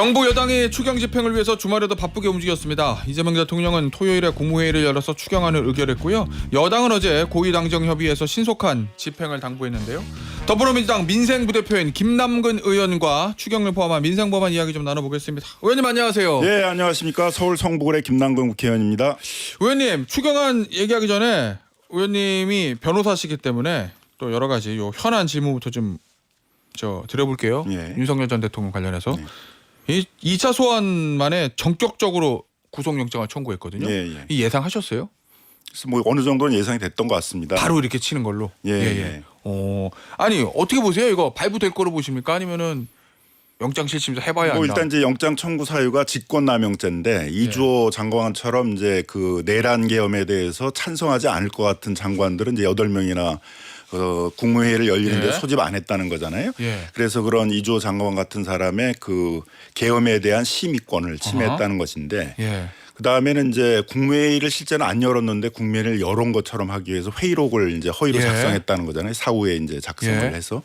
정부 여당이 추경 집행을 위해서 주말에도 바쁘게 움직였습니다. 이재명 대통령은 토요일에 국무회의를 열어서 추경안을 의결했고요. 여당은 어제 고위당정협의회에서 신속한 집행을 당부했는데요. 더불어민주당 민생부대표인 김남근 의원과 추경을 포함한 민생법안 이야기 좀 나눠보겠습니다. 의원님 안녕하세요. 네, 안녕하십니까. 서울 성북을의 김남근 국회의원입니다. 의원님, 추경안 얘기하기 전에 의원님이 변호사시기 때문에 또 여러 가지 요 현안 질문부터 좀 드려볼게요. 예. 윤석열 전 대통령 관련해서. 예. 이 2차 소환만에 전격적으로 구속영장을 청구했거든요. 예. 이 예상하셨어요? 그래서 뭐 어느 정도는 예상이 됐던 것 같습니다. 바로 이렇게 치는 걸로. 예. 아니 어떻게 보세요? 이거 발부될 거로 보십니까? 아니면은 영장 실심도 해봐야 뭐 한다. 일단 이제 영장 청구 사유가 직권남용죄인데 이주호 장관처럼 이제 그 내란 계엄에 대해서 찬성하지 않을 것 같은 장관들은 이제 8명이나 국무회의를 열리는데 예. 소집 안 했다는 거잖아요. 예. 그래서 그런 이주호 장관 같은 사람의 그 계엄에 대한 심의권을 침해했다는 것인데 예. 그 다음에는 이제 국무회의를 실제는 안 열었는데 국무회의를 열은 것처럼 하기 위해서 회의록을 이제 허위로 예. 작성했다는 거잖아요. 사후에 이제 작성을 예. 해서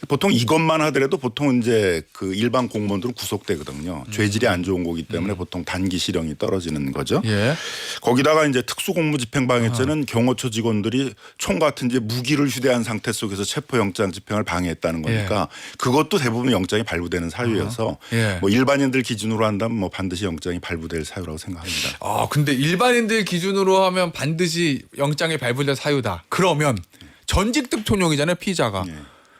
보통 이것만 하더라도 보통 이제 그 일반 공무원들은 구속되거든요. 죄질이 안 좋은 거기 때문에 보통 단기 실형이 떨어지는 거죠. 예. 거기다가 이제 특수공무집행방해죄는 경호처 직원들이 총 같은 이제 무기를 휴대한 상태 속에서 체포영장 집행을 방해했다는 거니까 그것도 대부분 영장이 발부되는 사유여서 예. 뭐 일반인들 기준으로 한다면 뭐 반드시 영장이 발부될 사유라고 생각합니다. 근데 일반인들 기준으로 하면 반드시 영장이 발부될 사유다. 그러면 전직 대통령이잖아요, 피의자가. 예.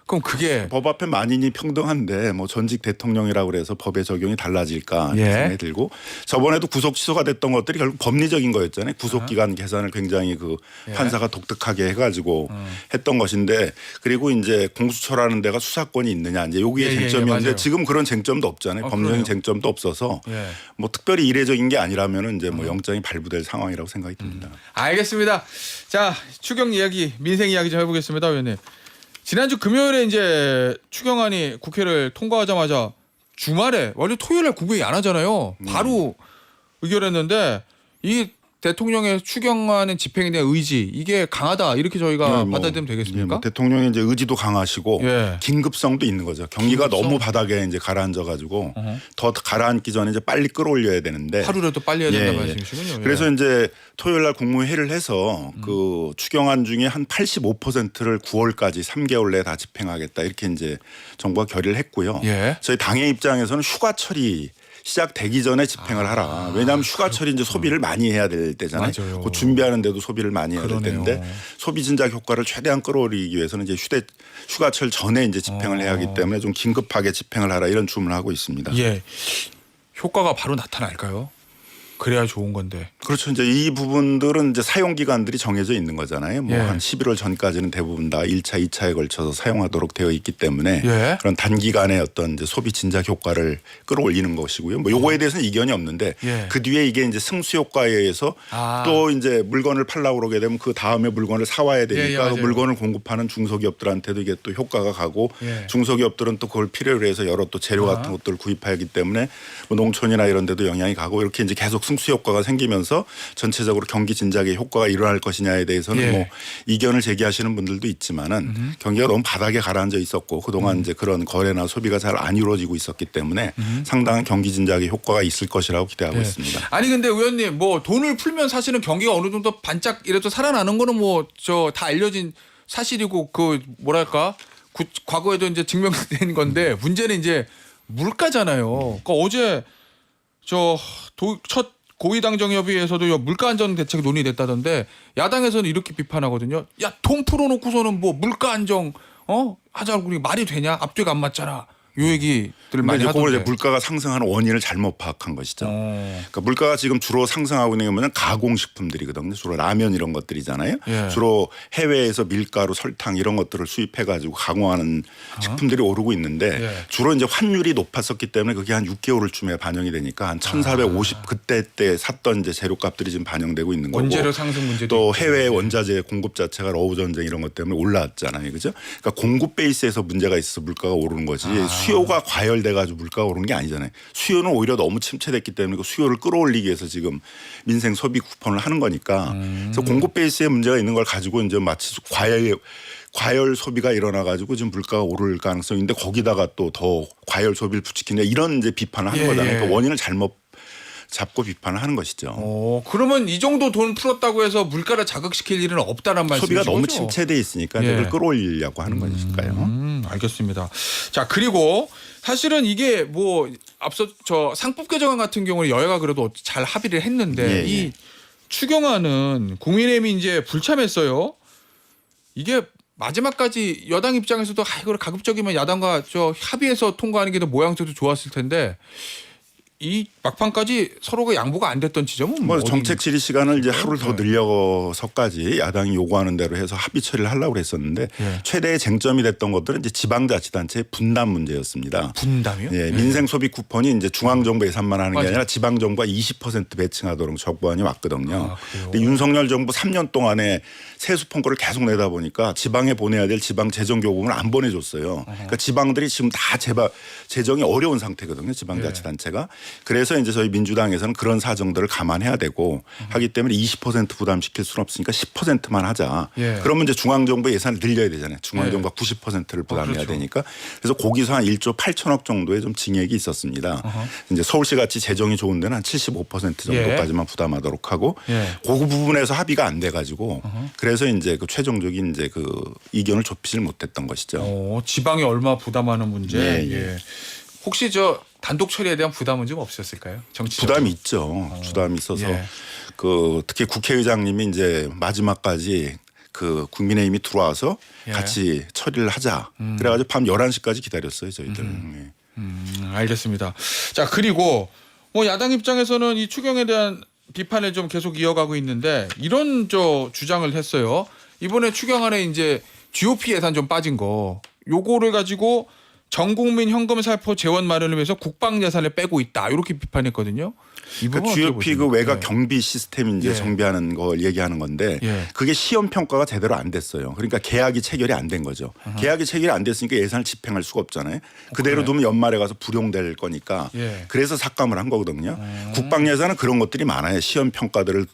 그럼 그게 법 앞에 만인이 평등한데 뭐 전직 대통령이라고 그래서 법의 적용이 달라질까 예. 생각이 들고 저번에도 구속 취소가 됐던 것들이 결국 법리적인 거였잖아요. 구속 기간 계산을 굉장히 그 예. 판사가 독특하게 해가지고 했던 것인데 그리고 이제 공수처라는 데가 수사권이 있느냐 이제 여기에 예, 쟁점이었는데 맞아요. 지금 그런 쟁점도 없잖아요. 법령인 그러네요. 쟁점도 없어서 예. 뭐 특별히 이례적인 게 아니라면은 이제 뭐 영장이 발부될 상황이라고 생각이 듭니다. 알겠습니다. 자, 추경 이야기, 민생 이야기 좀 해보겠습니다, 의원님. 지난주 금요일에 이제 추경안이 국회를 통과하자마자 주말에 원래 토요일에 국회의 안 하잖아요. 바로 의결했는데 이 대통령의 추경안의 집행에 대한 의지 이게 강하다 이렇게 저희가 받아들이면 되겠습니까? 뭐 대통령의 이제 의지도 강하시고 예. 긴급성도 있는 거죠. 경기가 긴급성? 너무 바닥에 이제 가라앉아 가지고 더 가라앉기 전에 이제 빨리 끌어올려야 되는데 하루라도 빨리 해야 된다 예, 말씀이시군요. 예. 그래서 이제 토요일 날 국무회의를 해서 그 추경안 중에 한 85%를 9월까지 3개월 내에 다 집행하겠다 이렇게 이제 정부가 결의를 했고요. 예. 저희 당의 입장에서는 휴가철이 시작되기 전에 집행을 하라. 왜냐하면 휴가철이 이제 소비를 많이 해야 될 때잖아요. 맞아요. 그 준비하는데도 소비를 많이 해야 될 그러네요. 텐데 소비 진작 효과를 최대한 끌어올리기 위해서는 이제 휴가철 전에 이제 집행을 해야 하기 때문에 좀 긴급하게 집행을 하라 이런 주문을 하고 있습니다. 예. 효과가 바로 나타날까요? 그래야 좋은 건데. 그렇죠. 이제 이 부분들은 이제 사용 기간들이 정해져 있는 거잖아요. 뭐 예. 한 11월 전까지는 대부분 다 1차, 2차에 걸쳐서 사용하도록 되어 있기 때문에 예. 그런 단기간의 어떤 이제 소비 진작 효과를 끌어올리는 것이고요. 뭐 요거에 대해서는 이견이 없는데 예. 그 뒤에 이게 이제 승수 효과에 의해서 또 이제 물건을 팔려고 그러게 되면 그 다음에 물건을 사와야 되니까 그 맞아요. 물건을 공급하는 중소기업들한테도 이게 또 효과가 가고 예. 중소기업들은 또 그걸 필요로 해서 여러 또 재료 같은 것들을 구입해야 하기 때문에 뭐 농촌이나 이런 데도 영향이 가고 이렇게 이제 계속 승수 효과가 생기면서 전체적으로 경기 진작에 효과가 일어날 것이냐에 대해서는 예. 뭐 이견을 제기하시는 분들도 있지만은 경기가 너무 바닥에 가라앉아 있었고 그동안 이제 그런 거래나 소비가 잘 안 이루어지고 있었기 때문에 상당한 경기 진작에 효과가 있을 것이라고 기대하고 예. 있습니다. 아니 근데 의원님 뭐 돈을 풀면 사실은 경기가 어느 정도 반짝 이래도 살아나는 거는 뭐 다 알려진 사실이고 그 뭐랄까 과거에도 이제 증명된 건데 문제는 이제 물가잖아요. 그러니까 어제 첫 고위당정협의회에서도 물가 안정 대책 논의됐다던데 야당에서는 이렇게 비판하거든요. 야, 돈 풀어놓고서는 뭐 물가 안정 하자고 그러니 말이 되냐? 앞뒤가 안 맞잖아. 요 얘기들 근데 많이 이제 그걸 하던데. 이제 물가가 상승하는 원인을 잘못 파악한 것이죠. 어. 그러니까 물가가 지금 주로 상승하고 있는 게 뭐냐면 가공식품들이거든요. 주로 라면 이런 것들이잖아요. 예. 주로 해외에서 밀가루, 설탕 이런 것들을 수입해가지고 가공하는 식품들이 오르고 있는데 예. 주로 이제 환율이 높았었기 때문에 그게 한 6개월쯤에 반영이 되니까 한 1,450 그때 샀던 이제 재료값들이 지금 반영되고 있는 거고. 원재료 상승 문제도 또 있고. 해외 원자재 공급 자체가 러우 전쟁 이런 것 때문에 올라왔잖아요. 그죠? 그러니까 공급 베이스에서 문제가 있어서 물가가 오르는 거지. 수요가 과열돼 가지고 물가가 오르는 게 아니잖아요. 수요는 오히려 너무 침체됐기 때문에 그 수요를 끌어올리기 위해서 지금 민생 소비 쿠폰을 하는 거니까. 그래서 공급 베이스에 문제가 있는 걸 가지고 이제 마치 과열 소비가 일어나 가지고 지금 물가가 오를 가능성이 있는데 거기다가 또 더 과열 소비를 부추기냐 이런 이제 비판을 하는 거잖아요. 그러니까 원인을 잘못 잡고 비판을 하는 것이죠. 그러면 이 정도 돈 풀었다고 해서 물가를 자극시킬 일은 없다는 말씀이시죠? 소비가 너무 침체돼 있으니까 이걸 끌어올리려고 하는 거니까요. 알겠습니다. 자, 그리고 사실은 이게 뭐 앞서 저 상법 개정안 같은 경우는 여야가 그래도 잘 합의를 했는데 이 추경안은 국민의힘이 이제 불참했어요. 이게 마지막까지 여당 입장에서도 이걸 가급적이면 야당과 저 합의해서 통과하는 게 더 모양새도 좋았을 텐데 이 막판까지 서로가 양보가 안 됐던 지점은 뭐 정책 질의 시간을 이제 하루를 더 늘려서까지 야당이 요구하는 대로 해서 합의 처리를 하려고 했었는데 최대의 쟁점이 됐던 것들은 이제 지방자치단체의 분담 문제였습니다. 분담이요? 예, 민생 소비 쿠폰이 이제 중앙정부 예산만 하는 게 아니라 지방정부가 20% 배칭하도록 정부안이 왔거든요. 근데 윤석열 정부 3년 동안에 세수폰권을 계속 내다 보니까 지방에 보내야 될 지방 재정교부금을 안 보내줬어요. 그러니까 지방들이 지금 다 재정이 어려운 상태거든요. 지방자치단체가. 그래서 이제 저희 민주당에서는 그런 사정들을 감안해야 되고 하기 때문에 20% 부담시킬 수는 없으니까 10%만 하자. 그러면 이제 중앙정부 예산을 늘려야 되잖아요. 중앙정부가 90%를 부담해야 그렇죠. 되니까. 그래서 거기서 한 1조 8천억 정도의 좀 증액이 있었습니다. 이제 서울시 같이 재정이 좋은 데는 한 75% 정도까지만 부담하도록 하고 그 부분에서 합의가 안 돼 가지고 그래서 이제 그 최종적인 이제 그 이견을 좁히질 못했던 것이죠. 지방이 얼마 부담하는 문제. 혹시 저 단독 처리에 대한 부담은 좀 없었을까요? 정치적으로? 부담이 있죠. 부담이 있어서 그 특히 국회의장님이 이제 마지막까지 그 국민의힘이 들어와서 같이 처리를 하자. 그래가지고 밤 11시까지 기다렸어요, 저희들. 알겠습니다. 자, 그리고 뭐 야당 입장에서는 이 추경에 대한 비판을 좀 계속 이어가고 있는데 이런 저 주장을 했어요. 이번에 추경안에 이제 GOP 예산 좀 빠진 거 요거를 가지고 전 국민 현금 살포 재원 마련을 위해서 국방 예산을 빼고 있다. 이렇게 비판했거든요. 이 부분 GOP 그 외곽 경비 시스템 이제 정비하는 걸 얘기하는 건데 그게 시험 평가가 제대로 안 됐어요. 그러니까 계약이 체결이 안 된 거죠. 계약이 체결이 안 됐으니까 예산을 집행할 수가 없잖아요. 그대로 두면 연말에 가서 불용될 거니까 그래서 삭감을 한 거거든요. 국방 예산은 그런 것들이 많아요. 시험 평가들을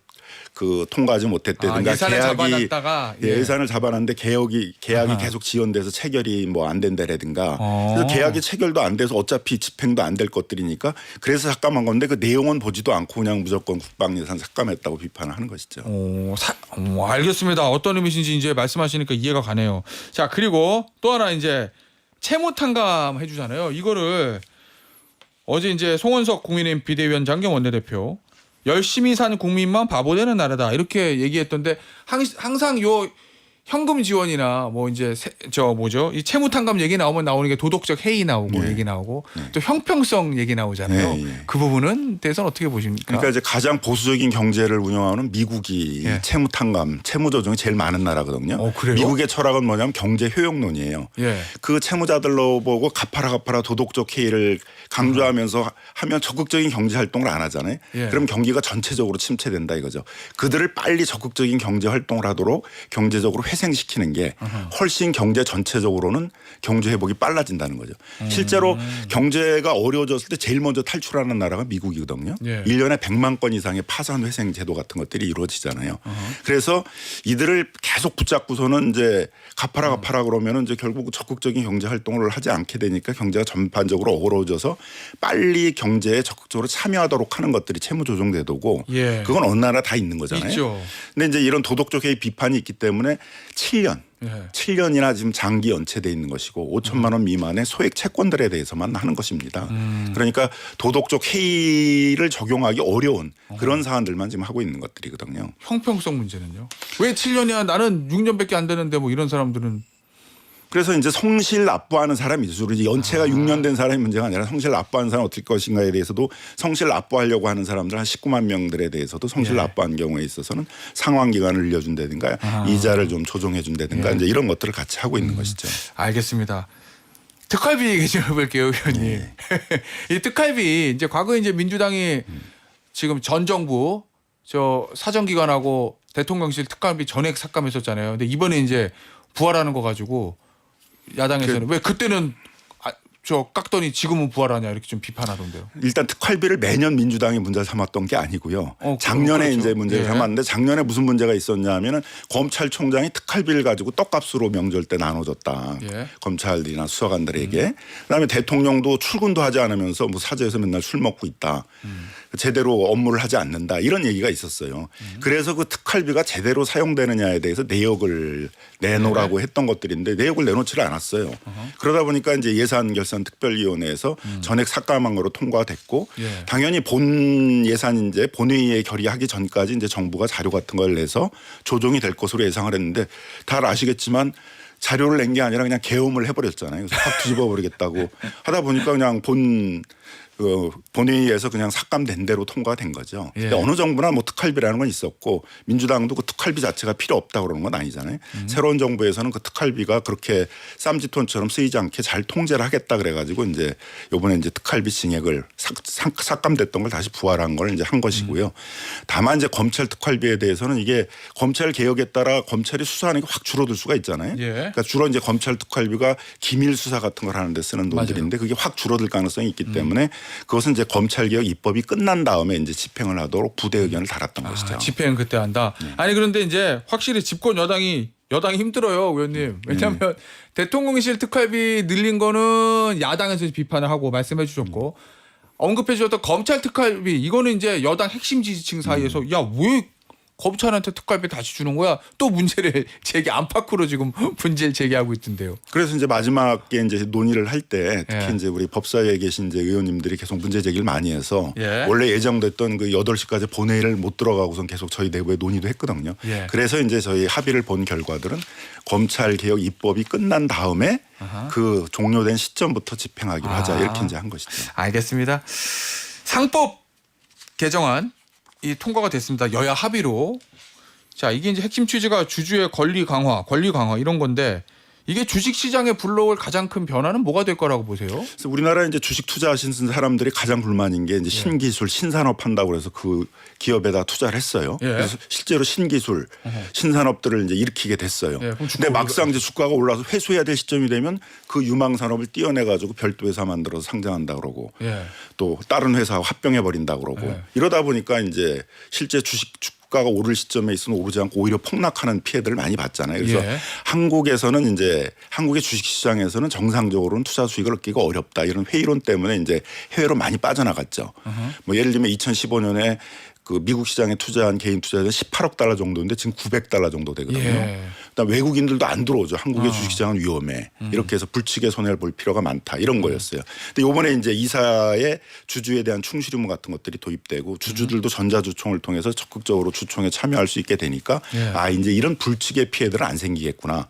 그 통과하지 못했다든가 예산을 계약이 잡아놨다가 예산을 잡아놨는데 계약이 계속 지연돼서 체결이 뭐 안 된다라든가 그래서 계약이 체결도 안 돼서 어차피 집행도 안 될 것들이니까 그래서 삭감한 건데 그 내용은 보지도 않고 그냥 무조건 국방 예산 삭감했다고 비판을 하는 것이죠. 알겠습니다. 어떤 의미신지 이제 말씀하시니까 이해가 가네요. 자, 그리고 또 하나 이제 채무 탕감 해주잖아요. 이거를 어제 이제 송원석 국민의힘 비대위원장 겸 원내대표 열심히 산 국민만 바보 되는 나라다 이렇게 얘기했던데 항상 요 현금 지원이나 뭐 이제 저 뭐죠 이 채무 탕감 얘기 나오는 게 도덕적 해이 나오고 얘기 나오고 또 형평성 얘기 나오잖아요. 그 부분은 대해서는 어떻게 보십니까? 그러니까 이제 가장 보수적인 경제를 운영하는 미국이 채무 탕감, 채무 조정이 제일 많은 나라거든요. 그래요? 미국의 철학은 뭐냐면 경제 효용론이에요. 그 채무자들로 보고 갚아라 도덕적 해이를 강조하면서 하면 적극적인 경제 활동을 안 하잖아요. 그럼 경기가 전체적으로 침체된다 이거죠. 그들을 빨리 적극적인 경제 활동을 하도록 경제적으로 회생시키는 게 훨씬 경제 전체적으로는 경제 회복이 빨라진다는 거죠. 실제로 경제가 어려워졌을 때 제일 먼저 탈출하는 나라가 미국이거든요. 1년에 100만 건 이상의 파산 회생 제도 같은 것들이 이루어지잖아요. 그래서 이들을 계속 붙잡고서는 이제 갚아라 그러면은 이제 결국 적극적인 경제 활동을 하지 않게 되니까 경제가 전반적으로 어그러워져서 빨리 경제에 적극적으로 참여하도록 하는 것들이 채무조정제도고 그건 어느 나라 다 있는 거잖아요. 있죠. 근데 이제 이런 도덕적 해이 비판이 있기 때문에 7년이나 지금 장기 연체돼 있는 것이고 5천만 원 미만의 소액 채권들에 대해서만 하는 것입니다. 그러니까 도덕적 해이를 적용하기 어려운 그런 사안들만 지금 하고 있는 것들이거든요. 형평성 문제는요? 왜 7년이야? 나는 6년밖에 안 되는데 뭐 이런 사람들은 그래서 이제 성실 납부하는 사람이 주로 이제 연체가 6년 된 사람이 문제가 아니라 성실 납부하는 사람 어떨 것인가에 대해서도 성실 납부하려고 하는 사람들 한 19만 명들에 대해서도 성실 납부한 경우에 있어서는 상환 기간을 늘려준다든가 이자를 좀 조정해준다든가 이제 이런 것들을 같이 하고 있는 것이죠. 알겠습니다. 특활비 얘기 좀 해볼게요, 의원님. 이 특활비 이제 과거에 이제 민주당이 지금 전 정부 저 사정기관하고 대통령실 특활비 전액 삭감했었잖아요. 근데 이번에 이제 부활하는 거 가지고 야당에서는 왜 그때는 저 깎더니 지금은 부활하냐 이렇게 좀 비판하던데요. 일단 특활비를 매년 민주당이 문제 삼았던 게 아니고요. 그럼 작년에 그렇죠. 이제 문제를 예. 삼았는데 작년에 무슨 문제가 있었냐면은 검찰총장이 특활비를 가지고 떡값으로 명절 때 나눠줬다. 예. 검찰이나 수사관들에게. 그다음에 대통령도 출근도 하지 않으면서 뭐 사저에서 맨날 술 먹고 있다. 제대로 업무를 하지 않는다. 이런 얘기가 있었어요. 그래서 그 특활비가 제대로 사용되느냐에 대해서 내역을 내놓으라고 했던 것들인데 내역을 내놓지를 않았어요. 그러다 보니까 이제 예산결산특별위원회에서 전액 삭감한 거로 통과됐고 예. 당연히 본 예산인제 본회의에 결의하기 전까지 이제 정부가 자료 같은 걸 내서 조정이 될 것으로 예상을 했는데 다 아시겠지만 자료를 낸 게 아니라 그냥 계엄을 해버렸잖아요. 그래서 확 뒤집어 버리겠다고 하다 보니까 그냥 본회의에서 그냥 삭감된 대로 통과된 거죠. 예. 근데 어느 정부나 뭐 특활비라는 건 있었고 민주당도 그 특활비 자체가 필요 없다고 그러는 건 아니잖아요. 새로운 정부에서는 그 특활비가 그렇게 쌈짓돈처럼 쓰이지 않게 잘 통제를 하겠다 그래가지고 이제 이번에 이제 특활비 징액을 삭감됐던 걸 다시 부활한 걸 이제 한 것이고요. 다만 이제 검찰 특활비에 대해서는 이게 검찰 개혁에 따라 검찰이 수사하는 게 확 줄어들 수가 있잖아요. 예. 그러니까 주로 이제 검찰 특활비가 기밀 수사 같은 걸 하는데 쓰는 돈들인데 그게 확 줄어들 가능성이 있기 때문에 그것은 이제 검찰개혁 입법이 끝난 다음에 이제 집행을 하도록 부대 의견을 달았던 것이죠. 집행 그때 한다. 아니 그런데 이제 확실히 집권 여당이 힘들어요, 의원님. 왜냐하면 대통령실 특활비 늘린 거는 야당에서 비판을 하고 말씀해 주셨고 언급해 주셨던 검찰 특활비 이거는 이제 여당 핵심 지지층 사이에서 야 왜 검찰한테 특활비 다시 주는 거야? 또 문제를 안팎으로 지금 문제를 제기하고 있던데요. 그래서 이제 마지막에 이제 논의를 할 때 특히 예. 이제 우리 법사위에 계신 이제 의원님들이 계속 문제 제기를 많이 해서 예. 원래 예정됐던 그 8시까지 본회의를 못 들어가고선 계속 저희 내부에 논의도 했거든요. 예. 그래서 이제 저희 합의를 본 결과들은 검찰 개혁 입법이 끝난 다음에 그 종료된 시점부터 집행하기로 하자 이렇게 이제 한 것이죠. 알겠습니다. 상법 개정안 이 통과가 됐습니다. 여야 합의로. 자, 이게 이제 핵심 취지가 주주의 권리 강화 이런 건데 이게 주식 시장에 불러올 가장 큰 변화는 뭐가 될 거라고 보세요? 그래서 우리나라에 이제 주식 투자하신 사람들이 가장 불만인 게 이제 신기술, 신산업 한다고 해서 그 기업에다 투자를 했어요. 예. 그래서 실제로 신기술, 신산업들을 이제 일으키게 됐어요. 예, 그럼 근데 막상 이제 주가가 올라서 회수해야 될 시점이 되면 그 유망 산업을 떼어내 가지고 별도 회사 만들어서 상장한다 그러고 예. 또 다른 회사와 합병해 버린다 그러고 예. 이러다 보니까 이제 실제 주가가 오를 시점에 있으면 오르지 않고 오히려 폭락하는 피해들을 많이 봤잖아요. 그래서 예. 한국에서는 이제 한국의 주식시장에서는 정상적으로는 투자 수익을 얻기가 어렵다 이런 회의론 때문에 이제 해외로 많이 빠져나갔죠. 뭐 예를 들면 2015년에 그 미국 시장에 투자한 개인 투자자는 18억 달러 정도인데 지금 900달러 정도 되거든요. 예. 그다음 외국인들도 안 들어오죠. 한국의 주식시장은 위험해. 이렇게 해서 불치게 손해를 볼 필요가 많다. 이런 거였어요. 근데 이번에 이제 이사의 주주에 대한 충실 의무 같은 것들이 도입되고 주주들도 전자주총을 통해서 적극적으로 주총에 참여할 수 있게 되니까 예. 아 이제 이런 불치게 피해들은 안 생기겠구나.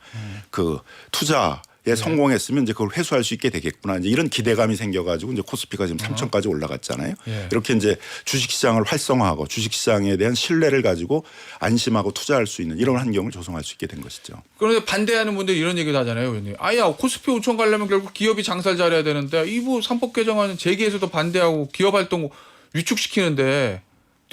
그 투자 성공했으면 이제 그걸 회수할 수 있게 되겠구나. 이제 이런 기대감이 생겨가지고 이제 코스피가 지금 3천까지 올라갔잖아요. 예. 이렇게 이제 주식시장을 활성화하고 주식시장에 대한 신뢰를 가지고 안심하고 투자할 수 있는 이런 환경을 조성할 수 있게 된 것이죠. 그런데 반대하는 분들이 이런 얘기도 하잖아요, 의원님. 아야 코스피 5천 가려면 결국 기업이 장사를 잘해야 되는데 이부 상법 개정안은 재계에서도 반대하고 기업 활동 위축시키는데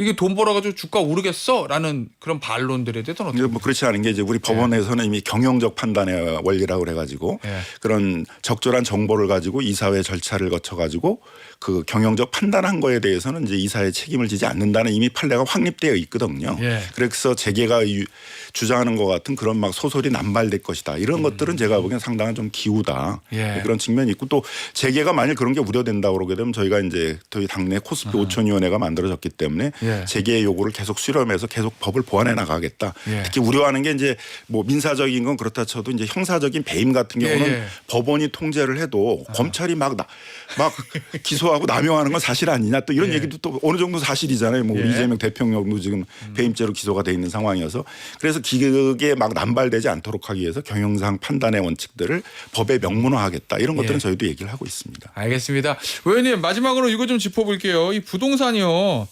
이게 돈 벌어가지고 주가 오르겠어라는 그런 반론들에 대해서는 어떻게 뭐 그렇지 않은 게 이제 우리 법원에서는 이미 경영적 판단의 원리라고 그래가지고 예. 그런 적절한 정보를 가지고 이사회 절차를 거쳐가지고 그 경영적 판단한 거에 대해서는 이제 이사회 책임을 지지 않는다는 이미 판례가 확립되어 있거든요. 예. 그래서 재계가 주장하는 것 같은 그런 막 소설이 남발될 것이다. 이런 것들은 제가 보기엔 상당한 좀 기우다. 예. 그런 측면이 있고 또 재계가 만일 그런 게 우려된다고 그러게 되면 저희가 이제 저희 당내 코스피 5천위원회가 만들어졌기 때문에 예. 재계의 요구를 계속 수렴해서 계속 법을 보완해 나가겠다. 예. 특히 우려하는 게 이제 뭐 민사적인 건 그렇다 쳐도 이제 형사적인 배임 같은 경우는 예. 법원이 통제를 해도 검찰이 막 기소하고 남용하는 건 사실 아니냐 또 이런 예. 얘기도 또 어느 정도 사실이잖아요. 뭐 예. 이재명 대통령도 지금 배임죄로 기소가 돼 있는 상황이어서 그래서 기획에 막 남발되지 않도록 하기 위해서 경영상 판단의 원칙들을 법에 명문화하겠다 이런 것들은 예. 저희도 얘기를 하고 있습니다. 알겠습니다. 의원님 마지막으로 이거 좀 짚어볼게요. 이 부동산이요.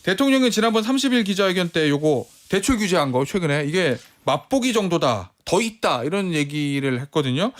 대통령이 지난번 30일 기자회견 때 요거 대출 규제한 거 최근에 이게 맛보기 정도다. 더 있다. 이런 얘기를 했거든요.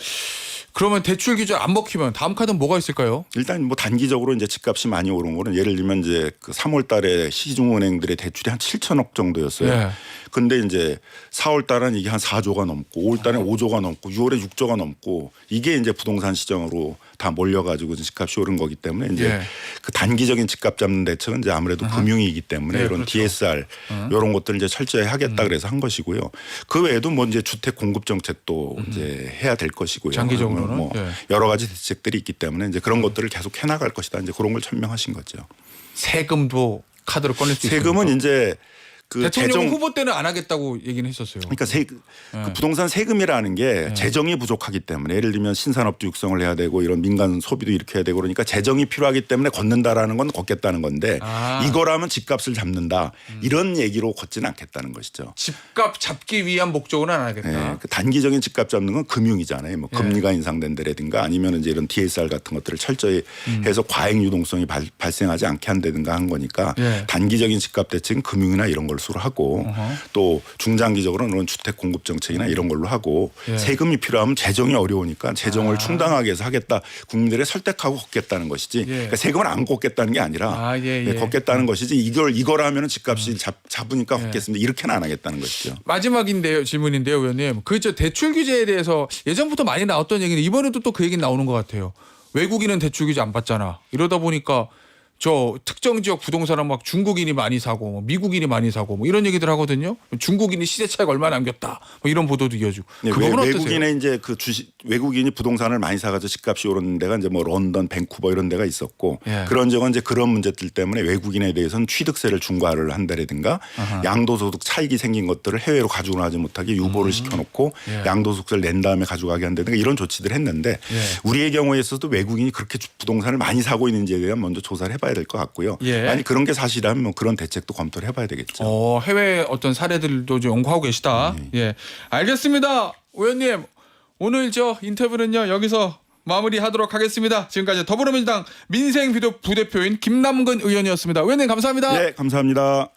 그러면 대출 규제 안 먹히면 다음 카드는 뭐가 있을까요? 일단 뭐 단기적으로 이제 집값이 많이 오른 거는 예를 들면 이제 그 3월 달에 시중은행들의 대출이 한 7천억 정도였어요. 예. 근데 이제 4월 달은 이게 한 4조가 넘고 5월 달에 5조가 넘고 6월에 6조가 넘고 이게 이제 부동산 시장으로 다 몰려가지고 집값이 오른 거기 때문에 이제 예. 그 단기적인 집값 잡는 대책은 이제 아무래도 금융이기 때문에 네, 이런 그렇죠. DSR 이런 것들을 이제 철저히 하겠다 그래서 한 것이고요. 그 외에도 뭐 이제 주택 공급 정책도 이제 해야 될 것이고요. 장기적으로는 뭐 예. 여러 가지 대책들이 있기 때문에 이제 그런 것들을 계속 해나갈 것이다. 이제 그런 걸 천명하신 거죠. 세금도 카드로 꺼낼 수 있습니까? 세금은 이제 그 대통령 재정 후보 때는 안 하겠다고 얘기는 했었어요. 그러니까 예. 그 부동산 세금이라는 게 재정이 부족하기 때문에 예를 들면 신산업도 육성을 해야 되고 이런 민간 소비도 일으켜야 되고 그러니까 재정이 필요하기 때문에 걷는다라는 건 걷겠다는 건데 이거라면 집값을 잡는다 이런 얘기로 걷지는 않겠다는 것이죠. 집값 잡기 위한 목적으로는 안 하겠다. 네, 그 단기적인 집값 잡는 건 금융이잖아요. 뭐 예. 금리가 인상된다든가 아니면 이제 이런 DSR 같은 것들을 철저히 해서 과잉 유동성이 발생하지 않게 한다든가 한 거니까 예. 단기적인 집값 대책은 금융이나 이런 걸 수로 하고 또 중장기적으로는 이런 주택 공급 정책이나 이런 걸로 하고 예. 세금이 필요하면 재정이 어려우니까 재정을 충당하게 해서 하겠다. 국민들의 설득하고 걷겠다는 것이지. 예. 그러니까 세금을 안 걷겠다는 게 아니라 예. 네, 걷겠다는 것이지 이걸 하면은 집값이 잡으니까 걷겠습니다. 이렇게는 안 하겠다는 것이죠. 마지막인데요, 질문인데요, 의원님. 그 저 대출 규제에 대해서 예전부터 많이 나왔던 얘기인데 이번에도 또 그 얘기 나오는 것 같아요. 외국인은 대출 규제 안 받잖아. 이러다 보니까 저 특정 지역 부동산은 막 중국인이 많이 사고 뭐 미국인이 많이 사고 뭐 이런 얘기들 하거든요. 중국인이 시세 차익 얼마 남겼다. 뭐 이런 보도도 이어지고. 네, 그 부분은 어떠세요? 외국인의 이제 그 외국인이 부동산을 많이 사가지고 집값이 오르는 데가 이제 뭐 런던, 밴쿠버 이런 데가 있었고 예. 그런 적은 이제 그런 문제들 때문에 외국인에 대해서는 취득세를 중과를 한다든가 양도소득 차익이 생긴 것들을 해외로 가지고 나가지 못하게 유보를 시켜놓고 예. 양도소득세를 낸 다음에 가져가게 한다든가 이런 조치들을 했는데 예. 우리의 경우에서도 외국인이 그렇게 부동산을 많이 사고 있는지에 대한 먼저 조사를 해봐야 될 것 같고요. 예. 아니 그런 게 사실이라면 뭐 그런 대책도 검토를 해봐야 되겠죠. 해외 어떤 사례들도 좀 연구하고 계시다. 예, 알겠습니다, 의원님. 오늘 저 인터뷰는요 여기서 마무리하도록 하겠습니다. 지금까지 더불어민주당 민생비대부 부대표인 김남근 의원이었습니다. 의원님 감사합니다. 네, 감사합니다.